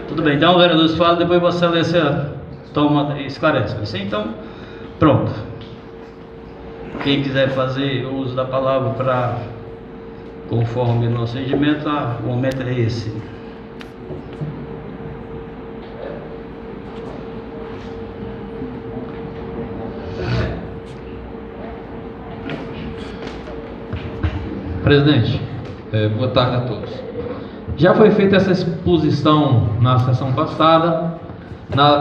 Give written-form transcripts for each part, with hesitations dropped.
Tudo bem, então o vereador fala, depois Vossa Excelência toma e esclarece. Assim, então, pronto. Quem quiser fazer uso da palavra para, conforme o nosso regimento, o momento é esse. Presidente, boa tarde a todos. Já foi feita essa exposição na sessão passada,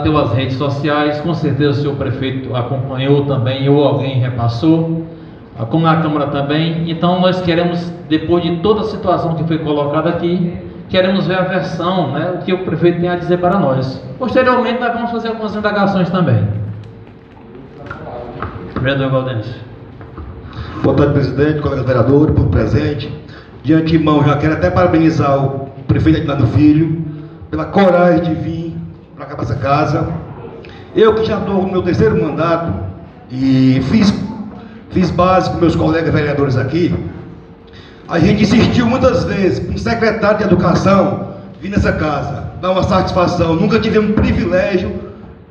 pelas redes sociais, com certeza o senhor prefeito acompanhou também, ou alguém repassou, como na Câmara também. Então nós queremos, depois de toda a situação que foi colocada aqui, queremos ver a versão, o que o prefeito tem a dizer para nós. Posteriormente nós vamos fazer algumas indagações também. Vereador Gaudêncio. Boa tarde, presidente, colegas vereadores, por presente. De antemão, já quero até parabenizar o prefeito Edinaldo Filho pela coragem de vir para cá, para essa casa. Eu que já estou no meu terceiro mandato e fiz base com meus colegas vereadores aqui, a gente insistiu muitas vezes com o secretário de Educação vir nessa casa, dar uma satisfação. Nunca tivemos privilégio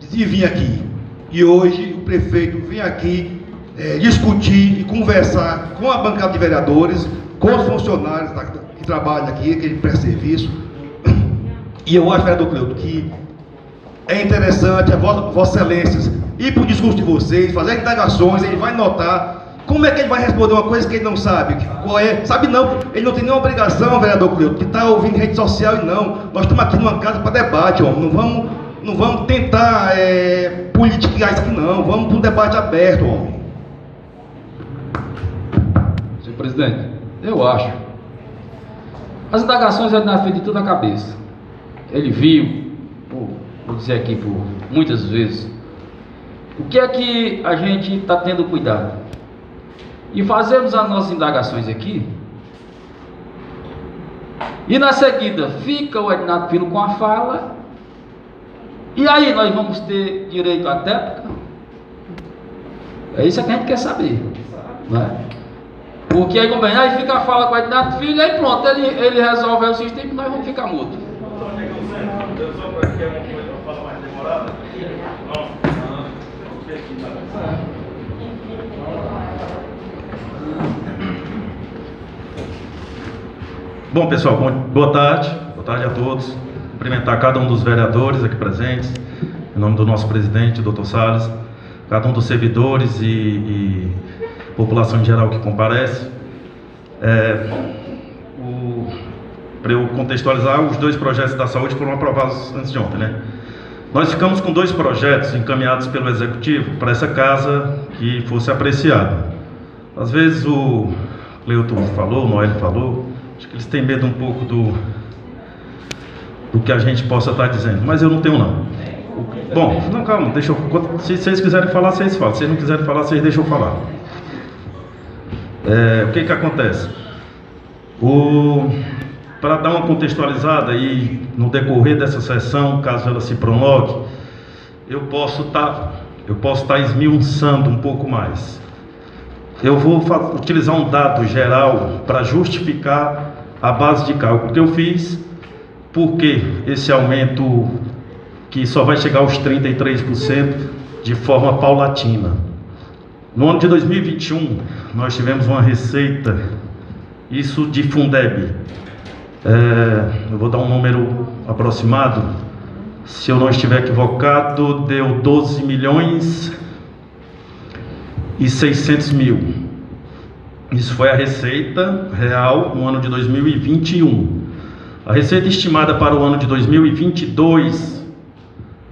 de vir aqui. E hoje o prefeito vem aqui discutir e conversar com a bancada de vereadores, com os funcionários que trabalham aqui, que prestam serviço. E eu acho, vereador Cleuto, que é interessante a Vossa Excelência ir para o discurso de vocês, fazer indagações. Ele vai notar como é que ele vai responder uma coisa que ele não sabe. Qual é? Sabe não, ele não tem nenhuma obrigação, vereador Cleuto, de estar ouvindo rede social e não. Nós estamos aqui numa casa para debate, homem. Não vamos tentar politiquear isso aqui não, vamos para um debate aberto, homem. Senhor presidente, eu acho. As indagações ele não fez de tudo na cabeça. Ele viu, vou dizer aqui por muitas vezes, o que é que a gente está tendo cuidado. E fazemos as nossas indagações aqui. E na seguida fica o Edinaldo Filho com a fala. E aí nós vamos ter direito à técnica? É isso que a gente quer saber, não é? Porque aí, aí fica a fala com o Edinaldo Filho, aí pronto, ele resolve o sistema e nós vamos ficar mudos. Bom, pessoal, boa tarde a todos. Cumprimentar cada um dos vereadores aqui presentes, em nome do nosso presidente, Dr. Salles, cada um dos servidores e população em geral que comparece. Para eu contextualizar, os dois projetos da saúde foram aprovados antes de ontem, né? Nós ficamos com dois projetos encaminhados pelo Executivo para essa casa que fosse apreciado. Às vezes o Cleuton falou, o Noel falou, acho que eles têm medo um pouco do que a gente possa estar dizendo, mas eu não tenho não. Bom, não, calma, deixa eu, se vocês quiserem falar, vocês falam, se vocês não quiserem falar, vocês deixam eu falar. O que acontece? Para dar uma contextualizada e no decorrer dessa sessão, caso ela se prolongue, eu posso estar esmiuçando um pouco mais. Eu vou utilizar um dado geral para justificar a base de cálculo que eu fiz, porque esse aumento que só vai chegar aos 33% de forma paulatina. No ano de 2021, nós tivemos uma receita, isso de Fundeb, eu vou dar um número aproximado, se eu não estiver equivocado, deu 12 milhões e 600 mil. Isso foi a receita real no ano de 2021. A receita estimada para o ano de 2022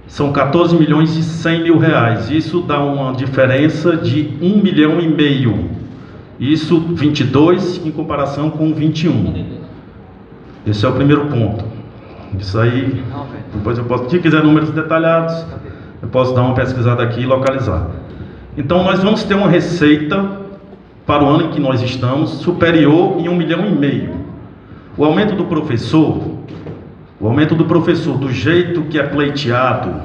são 14 milhões e 100 mil reais. Isso dá uma diferença de 1,5 milhão. Isso 22 em comparação com 21. Esse é o primeiro ponto. Isso aí, depois eu posso, se quiser números detalhados, eu posso dar uma pesquisada aqui e localizar. Então nós vamos ter uma receita para o ano em que nós estamos superior em 1,5 milhão. O aumento do professor, do jeito que é pleiteado,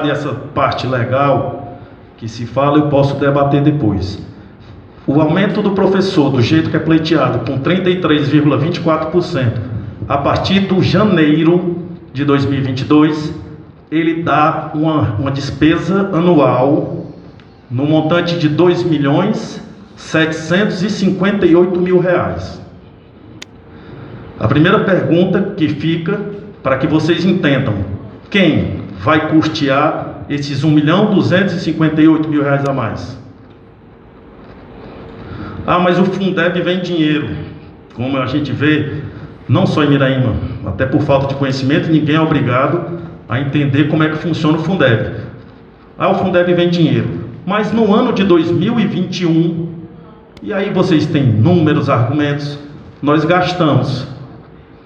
e essa parte legal que se fala, eu posso debater depois. O aumento do professor, do jeito que é pleiteado, com 33,24%, a partir do janeiro de 2022, ele dá uma despesa anual no montante de R$ 2.758.000. A primeira pergunta que fica, para que vocês entendam, quem vai custear esses R$ 1.258.000 a mais? Ah, mas o Fundeb vem dinheiro. Como a gente vê, não só em Miraíma, até por falta de conhecimento, ninguém é obrigado a entender como é que funciona o Fundeb. Ah, o Fundeb vem dinheiro. Mas no ano de 2021, e aí vocês têm números, argumentos, nós gastamos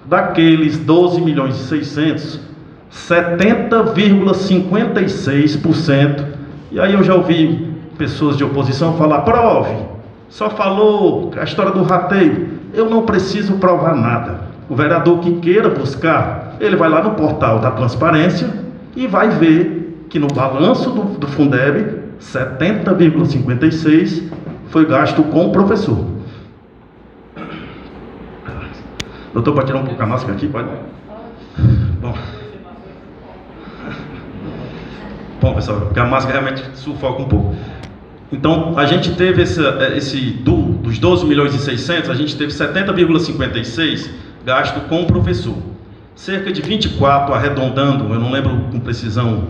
daqueles 12.600.000, 70,56%. E aí eu já ouvi pessoas de oposição falar: prove, só falou a história do rateio. Eu não preciso provar nada. O vereador que queira buscar, ele vai lá no portal da transparência e vai ver que no balanço do Fundeb, 70,56% foi gasto com o professor. Doutor, pode tirar um pouco a máscara aqui? Pode? Bom, pessoal, porque a máscara realmente sufoca um pouco. Então, a gente teve dos 12.600.000, a gente teve 70,56% gasto com o professor. Cerca de 24, arredondando, eu não lembro com precisão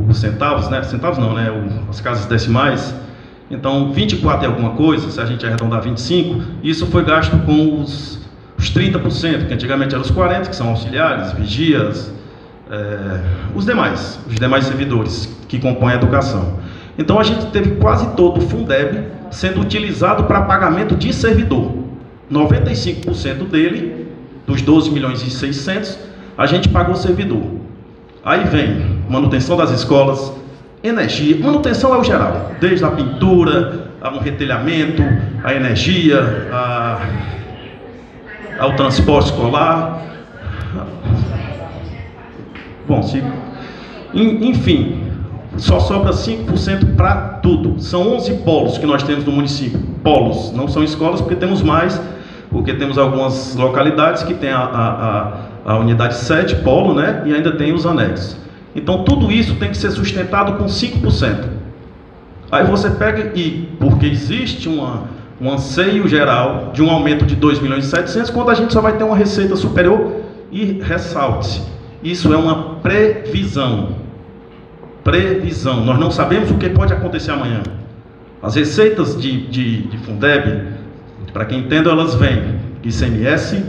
os centavos, né? Centavos não, né? As casas decimais. Então, 24 é alguma coisa, se a gente arredondar 25, isso foi gasto com os 30%, que antigamente eram os 40%, que são auxiliares, vigias, os demais servidores que compõem a educação. Então a gente teve quase todo o Fundeb sendo utilizado para pagamento de servidor. 95% dele, dos 12.600.000, a gente pagou servidor. Aí vem manutenção das escolas, energia, manutenção é o geral, desde a pintura, ao retelhamento, a energia, ao transporte escolar. Bom, enfim, só sobra 5% para tudo. São 11 polos que nós temos no município. Polos, não são escolas, porque temos mais, porque temos algumas localidades que tem a unidade 7, polo, né? E ainda tem os anexos. Então tudo isso tem que ser sustentado com 5%. Aí você pega porque existe um anseio geral de um aumento de 2.700.000, quando a gente só vai ter uma receita superior. E ressalte-se, isso é uma previsão. Nós não sabemos o que pode acontecer amanhã. As receitas de Fundeb, para quem entende, elas vêm ICMS,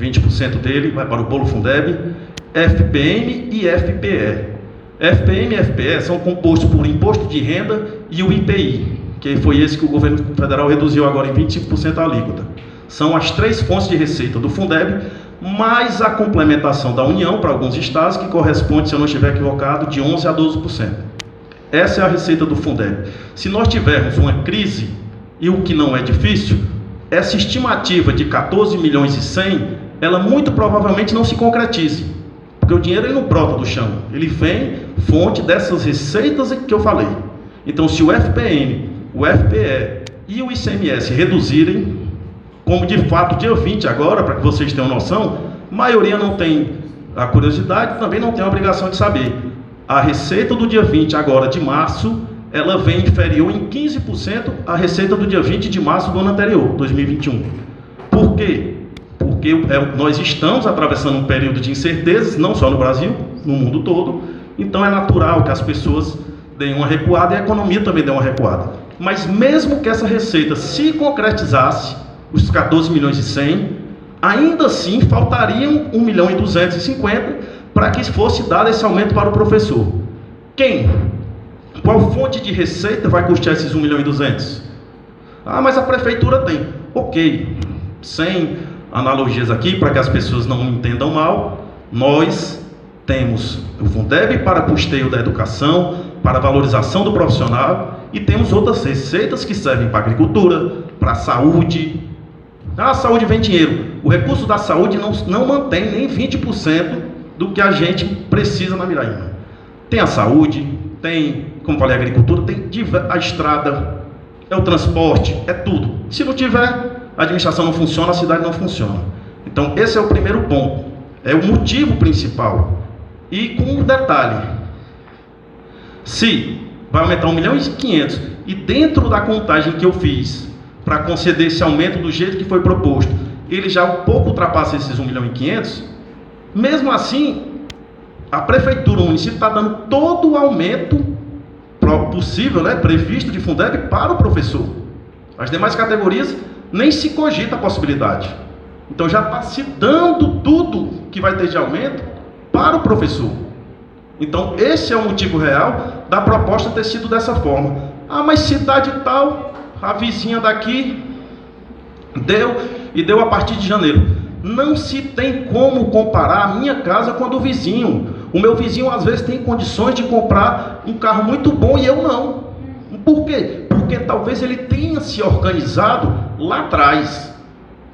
20% dele vai para o bolo Fundeb, FPM e FPE. FPM e FPE são compostos por imposto de renda e o IPI, que foi esse que o governo federal reduziu agora em 25% a alíquota. São as 3 fontes de receita do Fundeb, mais a complementação da União para alguns estados, que corresponde, se eu não estiver equivocado, de 11% a 12%. Essa é a receita do Fundeb. Se nós tivermos uma crise, e o que não é difícil, essa estimativa de 14.100.000, ela muito provavelmente não se concretize, porque o dinheiro ele não brota do chão, ele vem fonte dessas receitas que eu falei. Então, se o FPN, o FPE e o ICMS reduzirem, como de fato dia 20 agora, para que vocês tenham noção, a maioria não tem a curiosidade, também não tem a obrigação de saber. A receita do dia 20 agora de março, ela vem inferior em 15% à receita do dia 20 de março do ano anterior, 2021. Por quê? Porque nós estamos atravessando um período de incertezas, não só no Brasil, no mundo todo. Então é natural que as pessoas deem uma recuada e a economia também dê uma recuada. Mas mesmo que essa receita se concretizasse, os 14.100.000, ainda assim faltariam 1.250.000 para que fosse dado esse aumento para o professor. Qual fonte de receita vai custear esses 1.200.000? Ah, mas a prefeitura tem. Ok, sem analogias aqui, para que as pessoas não entendam mal, nós temos o Fundeb para custeio da educação, para valorização do profissional, e temos outras receitas que servem para a agricultura, para a saúde. A saúde vem dinheiro. O recurso da saúde não mantém nem 20% do que a gente precisa na Miraíma. Tem a saúde, tem, como falei, a agricultura, tem a estrada, é o transporte, é tudo. Se não tiver, a administração não funciona, a cidade não funciona. Então, esse é o primeiro ponto, é o motivo principal. E com um detalhe, se vai aumentar 1.500.000 e dentro da contagem que eu fiz para conceder esse aumento do jeito que foi proposto, ele já um pouco ultrapassa esses 1.500.000, mesmo assim, a prefeitura, o município está dando todo o aumento possível, né, previsto de Fundeb para o professor. As demais categorias nem se cogita a possibilidade. Então já está se dando tudo que vai ter de aumento para o professor. Então esse é o motivo real da proposta ter sido dessa forma. Ah, mas cidade tal, a vizinha daqui deu a partir de janeiro. Não se tem como comparar a minha casa com a do vizinho. O meu vizinho às vezes tem condições de comprar um carro muito bom e eu não. Por quê? Porque talvez ele tenha se organizado lá atrás.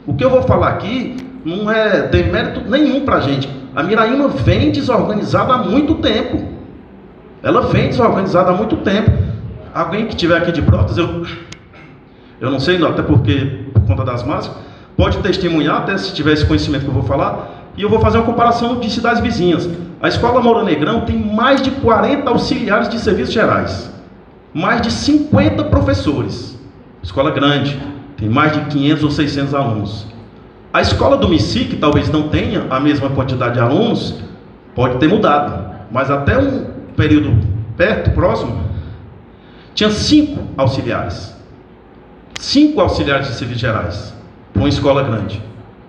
O que eu vou falar aqui não é demérito nenhum para a gente. A Miraíma vem desorganizada há muito tempo. Ela vem desorganizada há muito tempo. Alguém que estiver aqui de Brotas, eu não sei, não, até porque por conta das máscaras, pode testemunhar, até se tiver esse conhecimento que eu vou falar, e eu vou fazer uma comparação de cidades vizinhas. A Escola Moura Negrão tem mais de 40 auxiliares de serviços gerais, mais de 50 professores. Escola grande, tem mais de 500 ou 600 alunos. A escola do Missi, que talvez não tenha a mesma quantidade de alunos, pode ter mudado, mas até um período próximo, tinha 5 auxiliares. 5 auxiliares de serviços gerais para uma escola grande.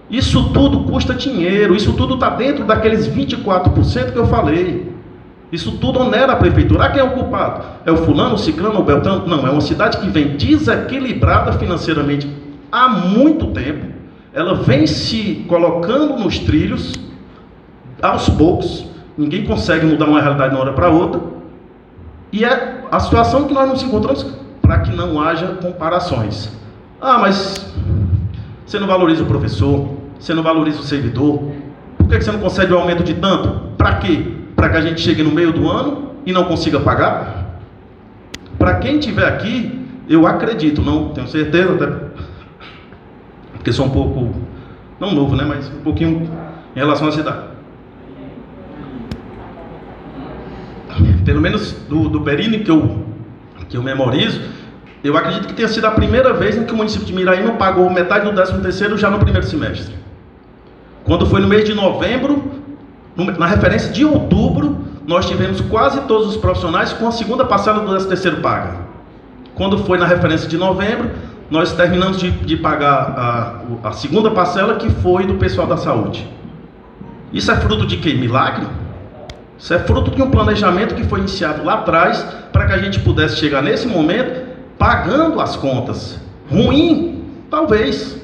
Isso tudo custa dinheiro, isso tudo está dentro daqueles 24% que eu falei. Isso tudo onera a prefeitura. Ah, quem é o culpado? É o fulano, o ciclano, o beltrano? Não, é uma cidade que vem desequilibrada financeiramente há muito tempo. Ela vem se colocando nos trilhos, aos poucos. Ninguém consegue mudar uma realidade de uma hora para outra. E é a situação que nós nos encontramos para que não haja comparações. Ah, mas você não valoriza o professor, você não valoriza o servidor. Por que você não concede o aumento de tanto? Para quê? Para que a gente chegue no meio do ano e não consiga pagar? Para quem estiver aqui, eu acredito, não tenho certeza, até porque sou um pouco, não novo, né, mas um pouquinho em relação à cidade. Pelo menos do período que eu memorizo, eu acredito que tenha sido a primeira vez em que o município de Miraíma pagou metade do 13º já no primeiro semestre. Quando foi no mês de novembro, na referência de outubro, nós tivemos quase todos os profissionais com a segunda parcela do 13º paga. Quando foi na referência de novembro, nós terminamos de pagar a segunda parcela, que foi do pessoal da saúde. Isso é fruto de quê? Milagre? Isso é fruto de um planejamento que foi iniciado lá atrás, para que a gente pudesse chegar nesse momento pagando as contas. Ruim? Talvez.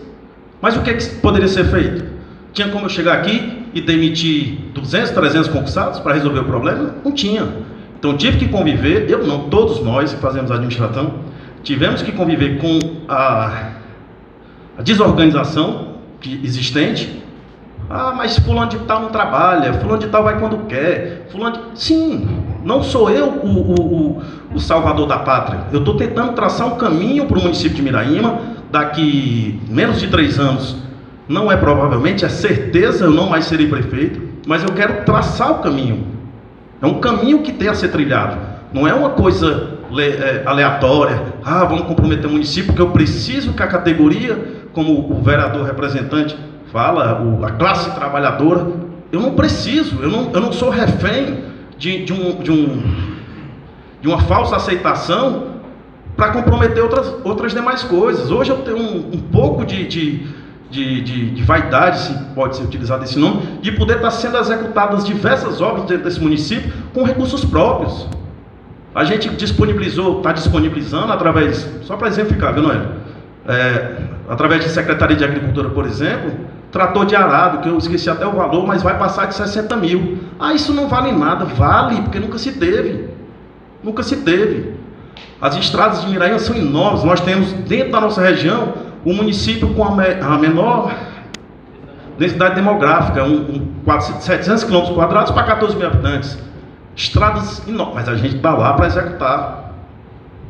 Mas o que poderia ser feito? Tinha como eu chegar aqui e demitir 200, 300 concursados para resolver o problema? Não tinha. Então tive que conviver, eu não, todos nós que fazemos administração, tivemos que conviver com a desorganização existente. Ah, mas fulano de tal não trabalha, fulano de tal vai quando quer, Sim, não sou eu o salvador da pátria. Eu estou tentando traçar um caminho para o município de Miraíma. Daqui menos de 3 anos, não é provavelmente, é certeza, eu não mais serei prefeito, mas eu quero traçar o caminho. É um caminho que tem a ser trilhado. Não é uma coisa aleatória. Ah, vamos comprometer o município, porque eu preciso que a categoria, como o vereador representante fala, a classe trabalhadora, eu não preciso, eu não sou refém de uma falsa aceitação para comprometer outras demais coisas. Hoje eu tenho um pouco de vaidade, se pode ser utilizado esse nome, de poder estar sendo executadas diversas obras dentro desse município com recursos próprios. A gente está disponibilizando através, só para exemplificar, viu, Noel? Através de Secretaria de Agricultura, por exemplo, trator de arado, que eu esqueci até o valor, mas vai passar de 60 mil. Ah, isso não vale nada. Vale, porque nunca se teve. Nunca se teve. As estradas de Miraíma são enormes. Nós temos, dentro da nossa região, o município com a menor densidade demográfica, 700 km² para 14 mil habitantes. Estradas enormes, mas a gente está lá para executar.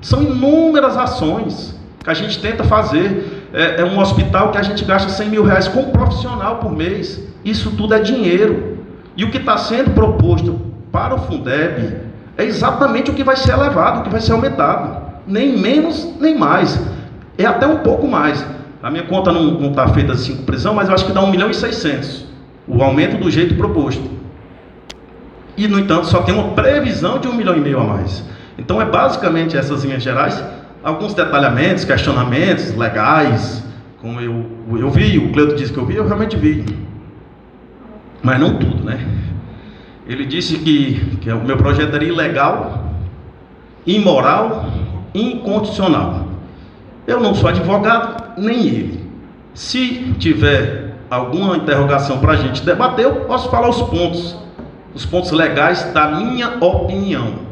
São inúmeras ações. que a gente tenta fazer. É um hospital que a gente gasta 100 mil reais com um profissional por mês. Isso tudo é dinheiro. E o que está sendo proposto para o Fundeb é exatamente o que vai ser elevado, o que vai ser aumentado. Nem menos, nem mais. É até um pouco mais. A minha conta não está feita assim com precisão, mas eu acho que dá 1.600.000. O aumento do jeito proposto. E, no entanto, só tem uma previsão de 1,5 milhão a mais. Então, é basicamente essas linhas gerais, alguns detalhamentos, questionamentos legais, como eu vi, o Cleuto disse que eu vi, eu realmente vi. Mas não tudo, né? Ele disse que o meu projeto era ilegal, imoral, inconstitucional. Eu não sou advogado, nem ele. Se tiver alguma interrogação para a gente debater, eu posso falar os pontos legais da minha opinião.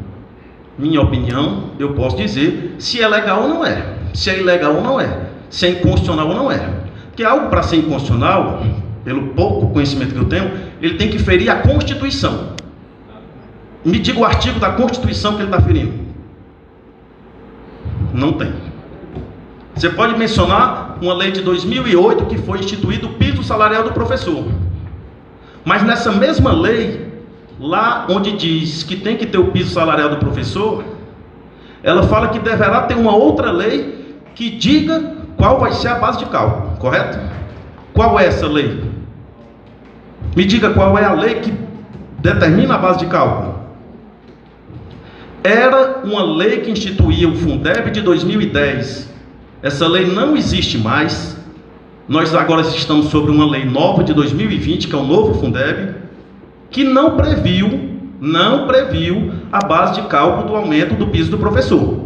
Minha opinião, eu posso dizer se é legal ou não é, se é ilegal ou não é, se é inconstitucional ou não é. Porque algo para ser inconstitucional, pelo pouco conhecimento que eu tenho, ele tem que ferir a Constituição. Me diga o artigo da Constituição que ele está ferindo. Não tem. Você pode mencionar uma lei de 2008 que foi instituído o piso salarial do professor. Mas nessa mesma lei, lá onde diz que tem que ter o piso salarial do professor, ela fala que deverá ter uma outra lei que diga qual vai ser a base de cálculo, correto? Qual é essa lei? Me diga qual é a lei que determina a base de cálculo. Era uma lei que instituía o Fundeb de 2010. Essa lei não existe mais. Nós agora estamos sobre uma lei nova de 2020, que é o novo Fundeb, que não previu a base de cálculo do aumento do piso do professor.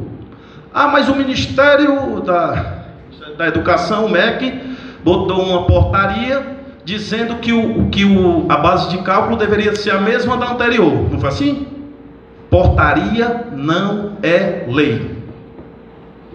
Ah, mas o Ministério da Educação, o MEC, botou uma portaria dizendo que a base de cálculo deveria ser a mesma da anterior. Não foi assim? Portaria não é lei.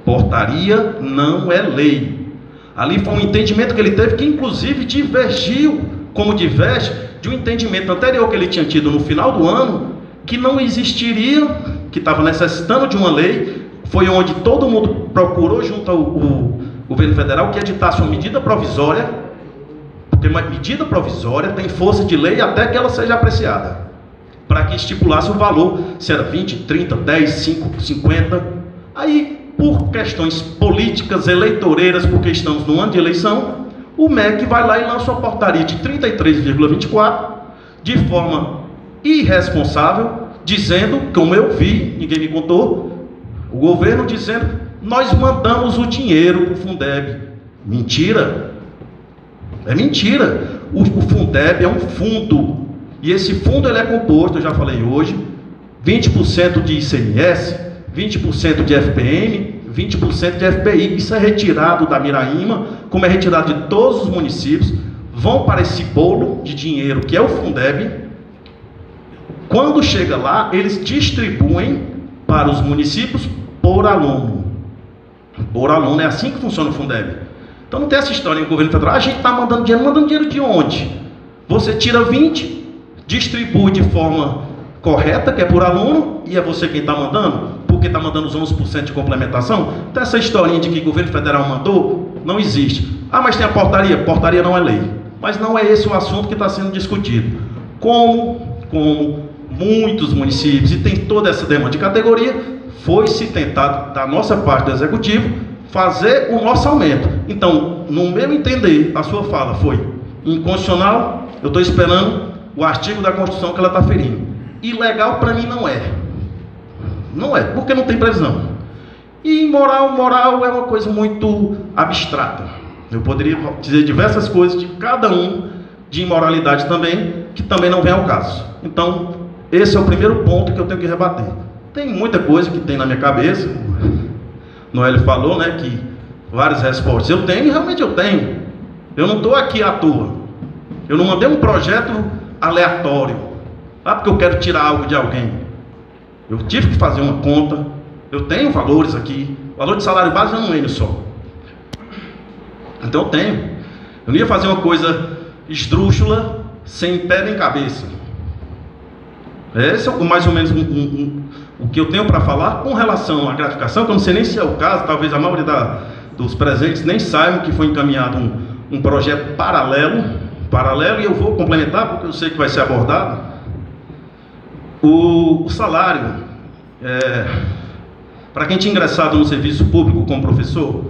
Portaria não é lei. Ali foi um entendimento que ele teve que inclusive divergiu, como diverge de um entendimento anterior que ele tinha tido no final do ano, que não existiria, que estava necessitando de uma lei. Foi onde todo mundo procurou junto ao governo federal que editasse uma medida provisória, porque uma medida provisória tem força de lei até que ela seja apreciada, para que estipulasse o valor, se era 20, 30, 10, 5, 50. Aí, por questões políticas, eleitoreiras, porque estamos no ano de eleição, o MEC vai lá e lança uma portaria de 33,24, de forma irresponsável, dizendo, como eu vi, ninguém me contou, o governo dizendo, nós mandamos o dinheiro para o Fundeb. Mentira! É mentira! O Fundeb é um fundo, e esse fundo ele é composto, eu já falei hoje, 20% de ICMS, 20% de FPM, 20% de FPI. Isso é retirado da Miraíma, como é retirado de todos os municípios, vão para esse bolo de dinheiro que é o Fundeb. Quando chega lá, eles distribuem para os municípios por aluno. Por aluno, é assim que funciona o Fundeb. Então não tem essa história em governo federal, a gente está mandando dinheiro de onde? Você tira 20, distribui de forma correta, que é por aluno, e é você quem está mandando, porque está mandando os 11% de complementação. Então essa historinha de que o governo federal mandou, não existe. Ah, mas tem a portaria não é lei. Mas não é esse o assunto que está sendo discutido. Como muitos municípios, e tem toda essa demanda de categoria, foi-se tentado, da nossa parte do Executivo, fazer o nosso aumento. Então, no meu entender, a sua fala foi inconstitucional, eu estou esperando o artigo da Constituição que ela está ferindo. Ilegal para mim não é. Não é, porque não tem previsão. E moral é uma coisa muito abstrata. Eu poderia dizer diversas coisas de cada um, de imoralidade também, que também não vem ao caso. Então, esse é o primeiro ponto que eu tenho que rebater. Tem muita coisa que tem na minha cabeça. Noélio falou, né, que várias respostas eu tenho, e realmente eu tenho. Eu não estou aqui à toa. Eu não mandei um projeto aleatório, porque eu quero tirar algo de alguém. Eu tive que fazer uma conta. Eu tenho valores aqui. O valor de salário base é um N só. Então eu tenho. Eu não ia fazer uma coisa esdrúxula, sem pé nem cabeça. Esse é mais ou menos o que eu tenho para falar com relação à gratificação, que eu não sei nem se é o caso, talvez a maioria dos presentes nem saibam que foi encaminhado um projeto paralelo, e eu vou complementar porque eu sei que vai ser abordado. O salário, para quem tinha ingressado no serviço público como professor,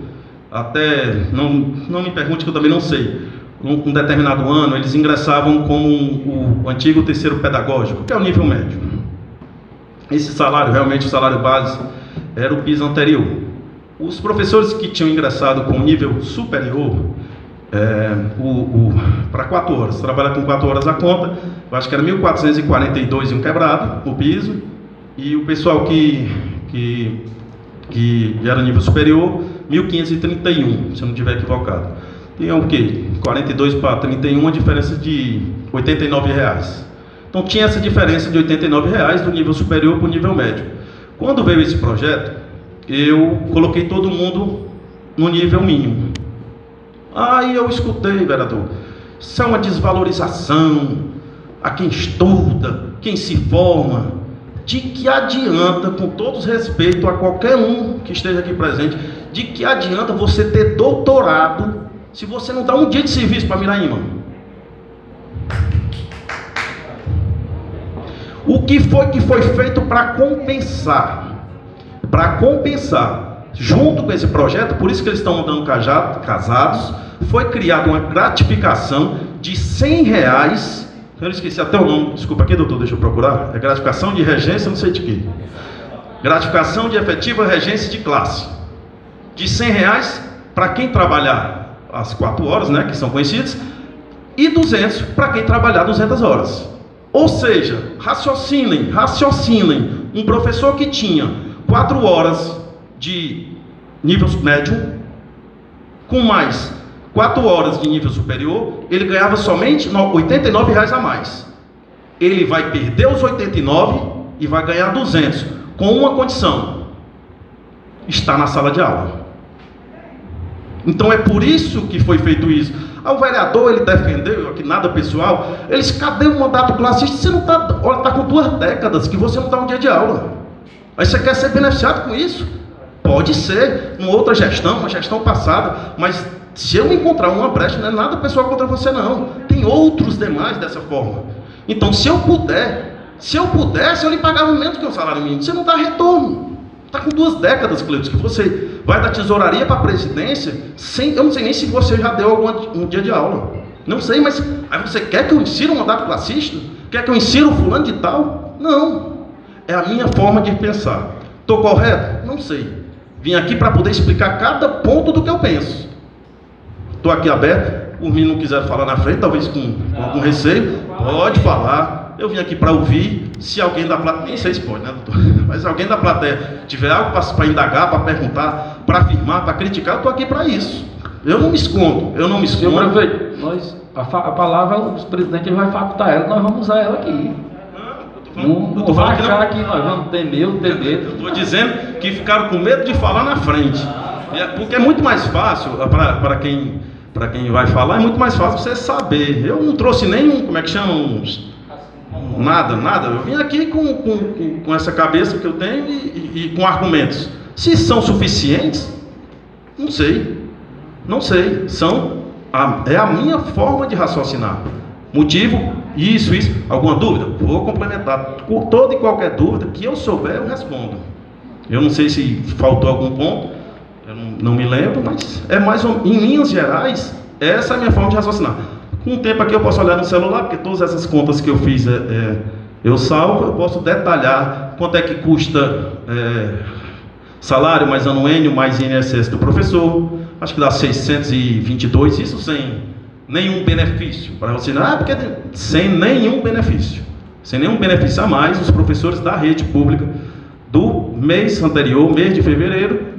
até, não me pergunte que eu também não sei, um determinado ano eles ingressavam como o antigo terceiro pedagógico, que é o nível médio. Esse salário, realmente o salário base, era o piso anterior. Os professores que tinham ingressado com nível superior, para 4 horas, trabalhar com 4 horas a conta, eu acho que era 1.442 e um quebrado, o piso, e o pessoal que era nível superior, 1.531, se eu não estiver equivocado. Tinha o quê? 42 para 31, uma diferença de R$ 89. Então tinha essa diferença de R$ 89 do nível superior para o nível médio. Quando veio esse projeto, eu coloquei todo mundo no nível mínimo. Aí eu escutei, vereador, isso é uma desvalorização a quem estuda, quem se forma. De que adianta, com todo respeito a qualquer um que esteja aqui presente, de que adianta você ter doutorado se você não dá um dia de serviço para Miraíma? O que foi feito para compensar? Para compensar, junto com esse projeto, por isso que eles estão andando casados, foi criada uma gratificação de R$100. Eu esqueci até o nome, desculpa aqui, doutor, deixa eu procurar. É gratificação de regência, não sei de quê. Gratificação de efetiva regência de classe. De R$100 para quem trabalhar as 4 horas, né, que são conhecidas, e 200 para quem trabalhar 200 horas. Ou seja, raciocinem, um professor que tinha 4 horas de nível médio, com mais 4 horas de nível superior, ele ganhava somente R$ 89 a mais. Ele vai perder os 89 e vai ganhar 200, com uma condição: estar na sala de aula. Então é por isso que foi feito isso. O vereador, ele defendeu, aqui nada pessoal, eles, cadê o mandato classista? Você não está, olha, está com 2 décadas que você não está um dia de aula. Aí você quer ser beneficiado com isso? Pode ser, numa outra gestão, uma gestão passada, mas se eu encontrar uma brecha, não é nada pessoal contra você não. Tem outros demais dessa forma. Então, se eu pudesse, eu lhe pagava menos que o salário mínimo. Você não dá retorno. Está com 2 décadas, Cleiton, que você vai da tesouraria para a presidência, eu não sei nem se você já deu um dia de aula. Não sei, mas aí você quer que eu ensine um mandato classista? Quer que eu ensine o fulano de tal? Não. É a minha forma de pensar. Estou correto? Não sei. Vim aqui para poder explicar cada ponto do que eu penso. Estou aqui aberto. Por mim, não quiser falar na frente, talvez com algum receio, pode falar. Eu vim aqui para ouvir. Se alguém da plateia, nem sei se pode, né, doutor? Mas se alguém da plateia tiver algo para indagar, para perguntar, para afirmar, para criticar, eu estou aqui para isso. Eu não me escondo. Senhor prefeito, a palavra, o presidente vai facultar ela, nós vamos usar ela aqui. Não vai achar que nós vamos ter medo. Eu estou dizendo que ficaram com medo de falar na frente. Porque é muito mais fácil, para quem vai falar, é muito mais fácil você saber. Eu não trouxe nenhum, como é que chama? Nada. Eu vim aqui com essa cabeça que eu tenho e com argumentos. Se são suficientes, não sei. É a minha forma de raciocinar. Motivo, isso. Alguma dúvida? Vou complementar. Com toda e qualquer dúvida que eu souber, eu respondo. Eu não sei se faltou algum ponto, eu não me lembro, mas é mais ou menos, em linhas gerais, essa é a minha forma de raciocinar. Com o tempo aqui eu posso olhar no celular, porque todas essas contas que eu fiz eu salvo, eu posso detalhar quanto é que custa salário mais anuênio mais INSS do professor, acho que dá 622, isso sem nenhum benefício, para você porque sem nenhum benefício a mais, os professores da rede pública do mês anterior, mês de fevereiro,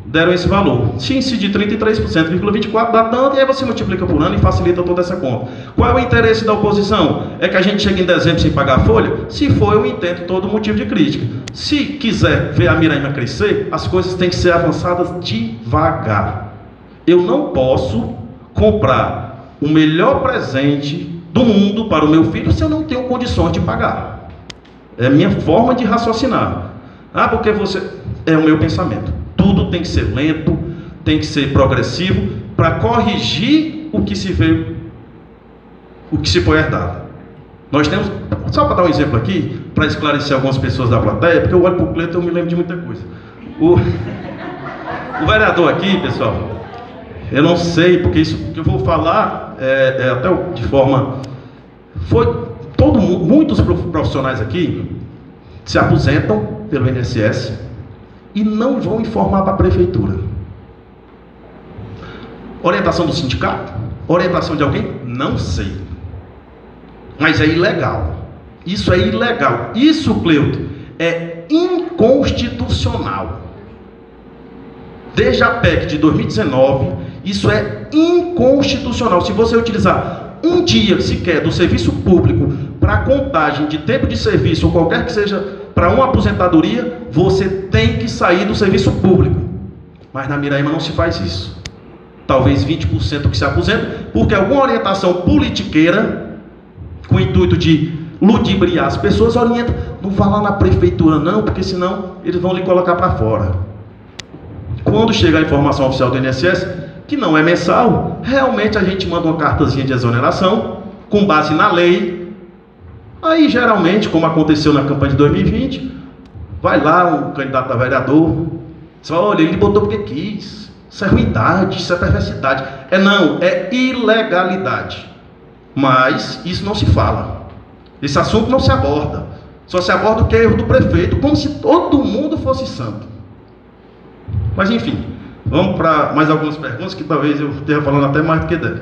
deram esse valor. Se incidir 33,24%, dá tanto, e aí você multiplica por ano e facilita toda essa conta. Qual é o interesse da oposição? É que a gente chegue em dezembro sem pagar a folha? Se for, eu entendo todo motivo de crítica. Se quiser ver a Miraíma crescer, as coisas têm que ser avançadas devagar. Eu não posso comprar o melhor presente do mundo para o meu filho se eu não tenho condições de pagar. É a minha forma de raciocinar. Porque você... É o meu pensamento. Tudo tem que ser lento, tem que ser progressivo para corrigir o que se veio, o que se foi herdado. Nós temos, só para dar um exemplo aqui, para esclarecer algumas pessoas da plateia, porque eu olho para o Cleiton e eu me lembro de muita coisa. O vereador aqui, pessoal, eu não sei, porque isso que eu vou falar até de forma... muitos profissionais aqui se aposentam pelo INSS e não vão informar para a prefeitura. Orientação do sindicato? Orientação de alguém? Não sei. Mas é ilegal. Isso é ilegal. Isso, Cleuto, é inconstitucional. Desde a PEC de 2019, isso é inconstitucional. Se você utilizar um dia sequer do serviço público para contagem de tempo de serviço, ou qualquer que seja, para uma aposentadoria, você tem que sair do serviço público. Mas na Miraíma não se faz isso. Talvez 20% que se aposenta, porque alguma orientação politiqueira, com o intuito de ludibriar as pessoas, orienta, não vá lá na prefeitura não, porque senão eles vão lhe colocar para fora. Quando chega a informação oficial do INSS, que não é mensal, realmente a gente manda uma cartazinha de exoneração, com base na lei. Aí geralmente, como aconteceu na campanha de 2020, vai lá um candidato a vereador, diz, olha, ele botou porque quis, isso é ruindade, isso é perversidade. Não, é ilegalidade. Mas isso não se fala. Esse assunto não se aborda. Só se aborda o que é erro do prefeito, como se todo mundo fosse santo. Mas enfim, vamos para mais algumas perguntas que talvez eu esteja falando até mais do que deve.